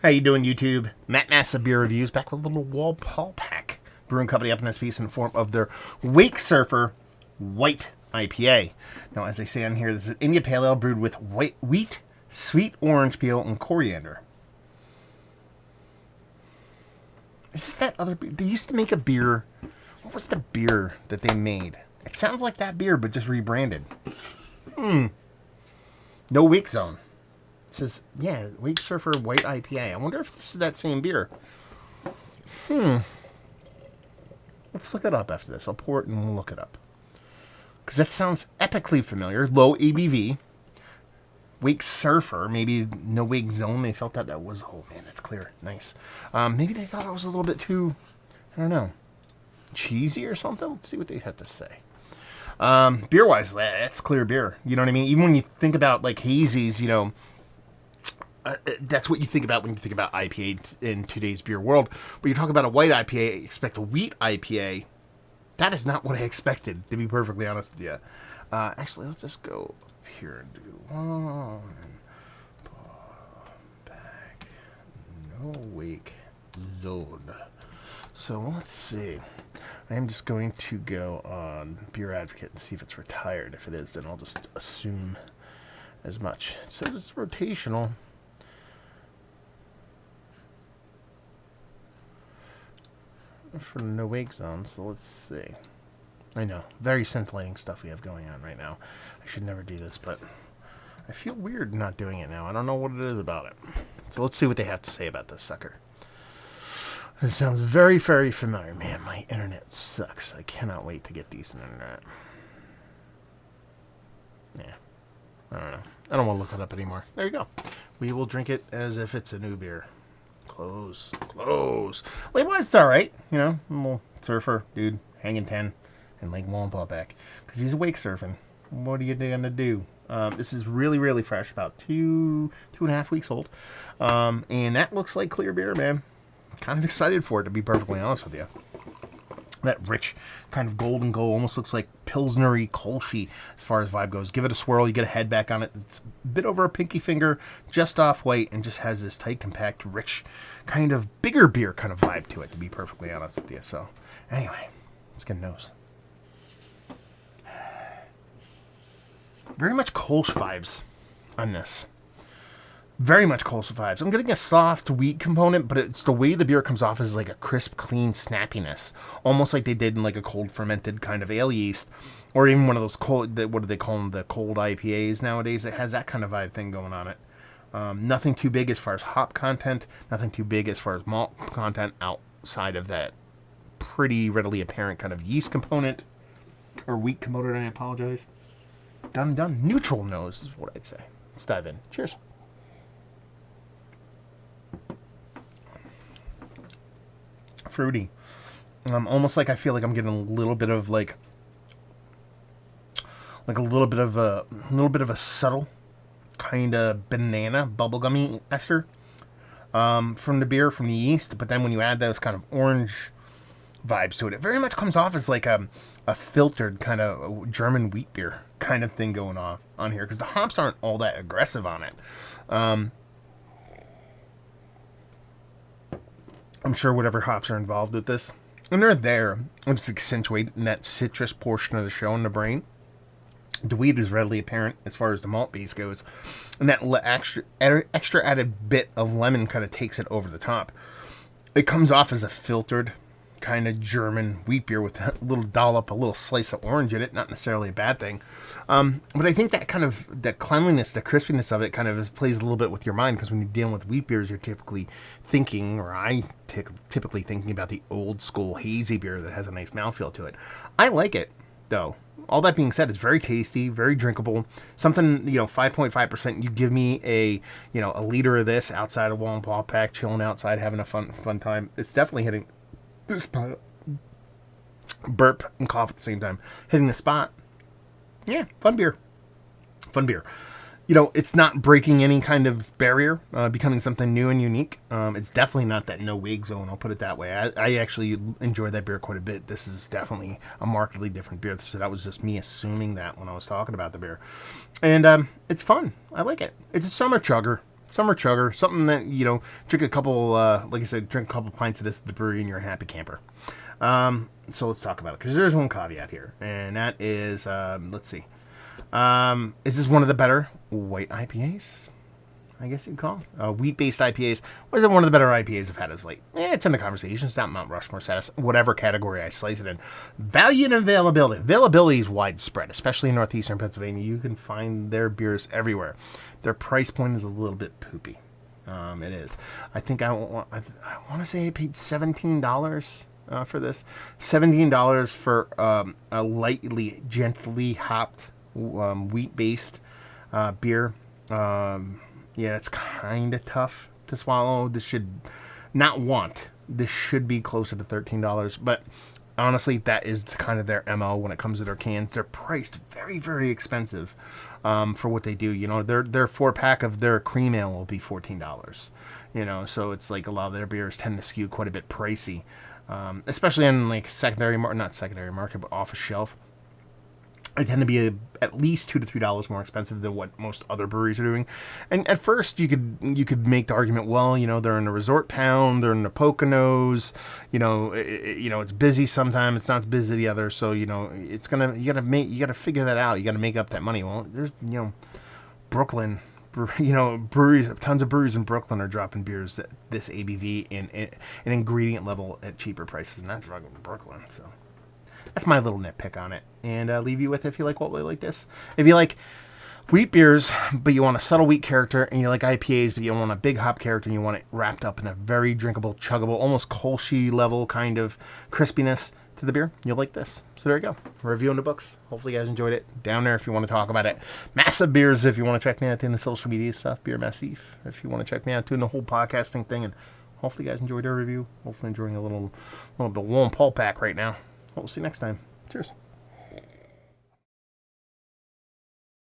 How you doing, YouTube? Matt Massa Beer Reviews back with a little Wallenpaupack Brewing Company up in this piece in the form of their Wake Surfer White IPA. Now, as they say on here, this is an India Pale Ale brewed with wheat, sweet orange peel, and coriander. Is this that other beer? They used to make a beer. What was the beer that they made? It sounds like that beer, but just rebranded. No Wake Zone. It says, yeah, Wake Surfer White IPA. I wonder if this is that same beer. Let's look it up after this. I'll pour it and we'll look it up. Because that sounds epically familiar. Low ABV. Wake Surfer. Maybe no Wake Zone. They felt that was... Oh, man, that's clear. Nice. Maybe they thought it was a little bit too... I don't know. Cheesy or something? Let's see what they had to say. Beer-wise, that's clear beer. You know what I mean? Even when you think about, like, hazies, you know... that's what you think about when you think about IPA in today's beer world. But you talk about a white IPA, you expect a wheat IPA. That is not what I expected, to be perfectly honest with you. Actually, let's just go up here and do back. No Wake Zone. So let's see. I am just going to go on Beer Advocate and see if it's retired. If it is, then I'll just assume as much. It says it's rotational. For no Wake Zone, so let's see. I know, very scintillating stuff we have going on right now. I should never do this, but I feel weird not doing it now. I don't know what it is about it. So let's see what they have to say about this sucker. It sounds very, very familiar. Man, my internet sucks. I cannot wait to get decent internet. Yeah, I don't know. I don't want to look it up anymore. There you go. We will drink it as if it's a new beer. Close. Label-wise, it's alright. You know, a little surfer dude, hanging 10, and Lake Wallenpaupack. Because he's wake surfing. What are you going to do? This is really, really fresh. About 2.5 weeks old. And that looks like clear beer, man. Kind of excited for it, to be perfectly honest with you. That rich kind of golden glow almost looks like Pilsnery Kolschy as far as vibe goes. Give it a swirl, you get a head back on it. It's a bit over a pinky finger, just off white, and just has this tight, compact, rich, kind of bigger beer kind of vibe to it, to be perfectly honest with you. So, anyway, let's get a nose. Very much Kolsch vibes on this. Very much Kolsch vibes. I'm getting a soft wheat component, but it's the way the beer comes off is like a crisp, clean snappiness. Almost like they did in like a cold fermented kind of ale yeast. Or even one of those cold, what do they call them, the cold IPAs nowadays. It has that kind of vibe thing going on it. Nothing too big as far as hop content. Nothing too big as far as malt content outside of that pretty readily apparent kind of yeast component. Or wheat component, I apologize. Done. Neutral nose is what I'd say. Let's dive in. Cheers. Fruity. Almost like I feel like I'm getting a little bit of a subtle kind of banana bubblegummy ester from the beer, from the yeast. But then when you add those kind of orange vibes to it, it very much comes off as like a filtered kind of German wheat beer kind of thing going on here, because the hops aren't all that aggressive on it. I'm sure whatever hops are involved with this, and they're there, and just accentuate in that citrus portion of the show in the brain. The wheat is readily apparent as far as the malt base goes, and that extra added bit of lemon kind of takes it over the top. It comes off as a filtered kind of German wheat beer with a little dollop, a little slice of orange in it. Not necessarily a bad thing. But I think that kind of, that cleanliness, the crispiness of it kind of plays a little bit with your mind, because when you're dealing with wheat beers, you're typically thinking, or typically thinking about the old school hazy beer that has a nice mouthfeel to it. I like it, though. All that being said, it's very tasty, very drinkable. Something, 5.5%. You give me a liter of this outside of Wallenpaupack, chilling outside, having a fun time. It's definitely hitting the spot. Burp and cough at the same time. Hitting the spot. Yeah, fun beer. It's not breaking any kind of barrier, becoming something new and unique. It's definitely not that no Wake Zone, I'll put it that way. I actually enjoy that beer quite a bit. This is definitely a markedly different beer, so that was just me assuming that when I was talking about the beer. And it's fun. I like it. It's a summer chugger. Summer chugger, something that, drink a couple, like I said, drink a couple pints of this at the brewery and you're a happy camper. So let's talk about it, because there's one caveat here, and that is, let's see. Is this one of the better white IPAs? I guess you'd call them. Wheat-based IPAs. What is it one of the better IPAs I've had as late? It's in the conversation. It's not Mount Rushmore status. Whatever category I slice it in. Value and availability. Availability is widespread, especially in northeastern Pennsylvania. You can find their beers everywhere. Their price point is a little bit poopy. It is. I think I want to say I paid $17 for this. $17 for a lightly, gently hopped wheat-based beer. Yeah, it's kind of tough to swallow. This should be closer to $13. But honestly, that is kind of their MO when it comes to their cans. They're priced very, very expensive for what they do. Their 4-pack of their cream ale will be $14. So it's like a lot of their beers tend to skew quite a bit pricey, especially in like not secondary market, but off a shelf. They tend to be at least $2 to $3 more expensive than what most other breweries are doing. And at first, you could make the argument, well, they're in a resort town, they're in the Poconos, it's busy sometimes, it's not as busy the other, so you gotta figure that out. You gotta make up that money. Well, there's Brooklyn, breweries, tons of breweries in Brooklyn are dropping beers at this ABV and an ingredient level at cheaper prices, and that's Brooklyn. So that's my little nitpick on it. And leave you with, if you like what we like this. If you like wheat beers, but you want a subtle wheat character, and you like IPAs, but you don't want a big hop character, and you want it wrapped up in a very drinkable, chuggable, almost Kolschy level kind of crispiness to the beer, you'll like this. So there you go. Review in the books. Hopefully you guys enjoyed it. Down there if you want to talk about it. Massive Beers if you want to check me out doing the social media stuff. Beer Massif if you want to check me out doing the whole podcasting thing. And hopefully you guys enjoyed our review. Hopefully enjoying a little bit of Wallenpaupack right now. We'll see you next time. Cheers.